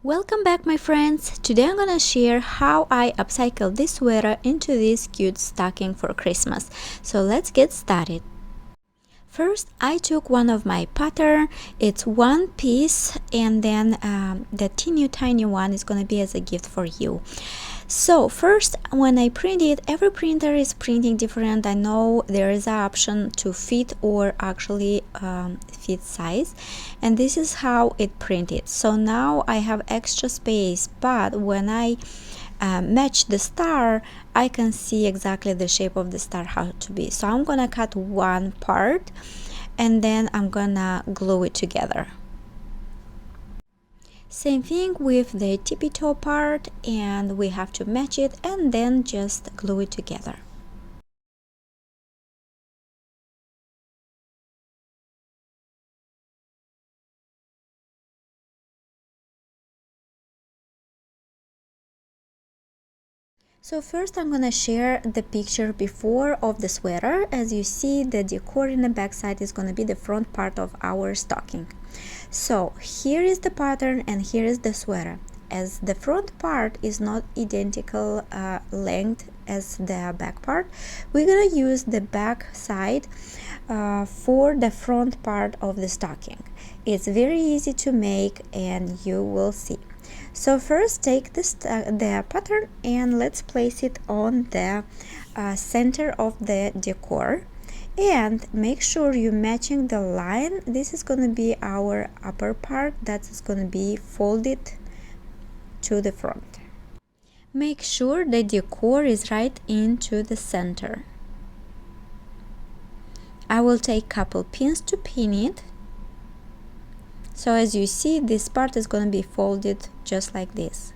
Welcome back, my friends. Today I'm gonna share how I upcycle this sweater into this cute stocking for Christmas. So let's get started. First, I took one of my pattern. It's one piece, and then the teeny tiny one is gonna be as a gift for you. So first, when I print it, every printer is printing different. I know there is an option to fit or actually fit size, and this is how it printed. So now I have extra space, but when I match the star, I can see exactly the shape of the star how to be. So I'm gonna cut one part and then I'm gonna glue it together. Same thing with the tippy toe part, and we have to match it and then just glue it together. So first I'm gonna share the picture before of the sweater. As you see, the decor in the back side is gonna be the front part of our stocking. So here is the pattern and here is the sweater. As the front part is not identical length as the back part, we're gonna use the back side for the front part of the stocking. It's very easy to make and you will see. So first take the pattern and let's place it on the center of the decor, and make sure you're matching the line. This is going to be our upper part that is going to be folded to the front. Make sure the decor is right into the center. I will take couple pins to pin it. So as you see, this part is going to be folded just like this.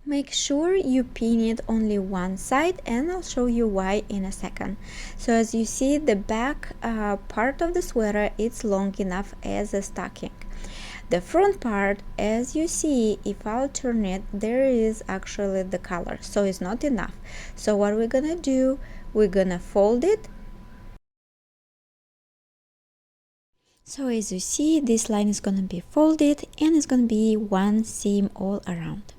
Make sure you pin it only one side, and I'll show you why in a second. So as you see, the back part of the sweater is long enough as a stocking. The front part, as you see, if I'll turn it, there is actually the collar, so it's not enough. So what we're gonna do, we're gonna fold it. So as you see, this line is going to be folded and it's going to be one seam all around.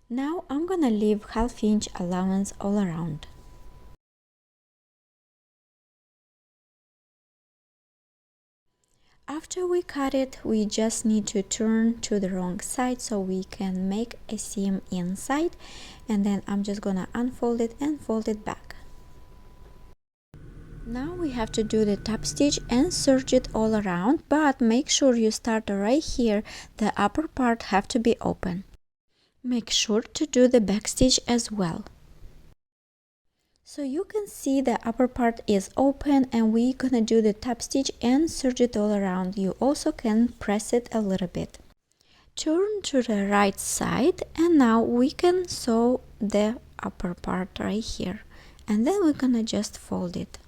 Now I'm going to leave ½ inch allowance all around. After we cut it, we just need to turn to the wrong side so we can make a seam inside, and then I'm just going to unfold it and fold it back. Now we have to do the top stitch and serge it all around, but make sure you start right here. The upper part have to be open. Make sure to do the back stitch as well. So you can see the upper part is open, and we're gonna do the top stitch and serge it all around. You also can press it a little bit. Turn to the right side, and now we can sew the upper part right here, and then we're gonna just fold it.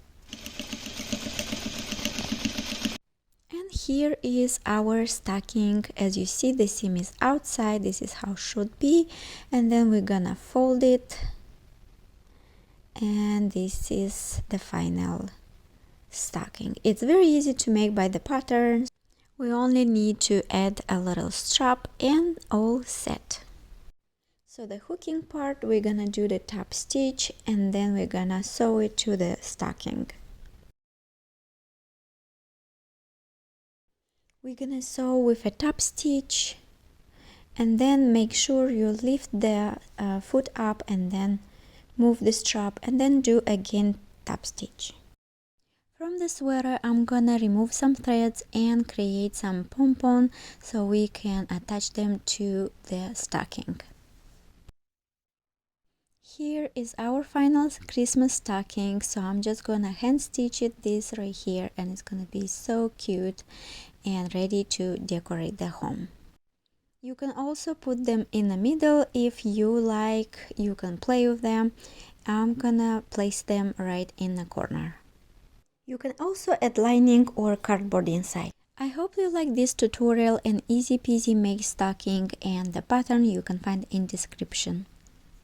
And here is our stocking. As you see, the seam is outside. This is how it should be, and then we're gonna fold it, and this is the final stocking. It's very easy to make by the patterns. We only need to add a little strap and all set. So the hooking part, we're gonna do the top stitch and then we're gonna sew it to the stocking. We're gonna sew with a top stitch, and then make sure you lift the foot up and then move the strap, and then do again top stitch. From the sweater, I'm gonna remove some threads and create some pom-pom so we can attach them to the stocking. Here is our final Christmas stocking, so I'm just gonna hand stitch it this right here, and it's gonna be so cute and ready to decorate the home. You can also put them in the middle if you like. You can play with them. I'm gonna place them right in the corner. You can also add lining or cardboard inside. I hope you like this tutorial and easy peasy make stocking, and the pattern you can find in description.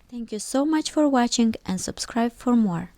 Thank you so much for watching and subscribe for more.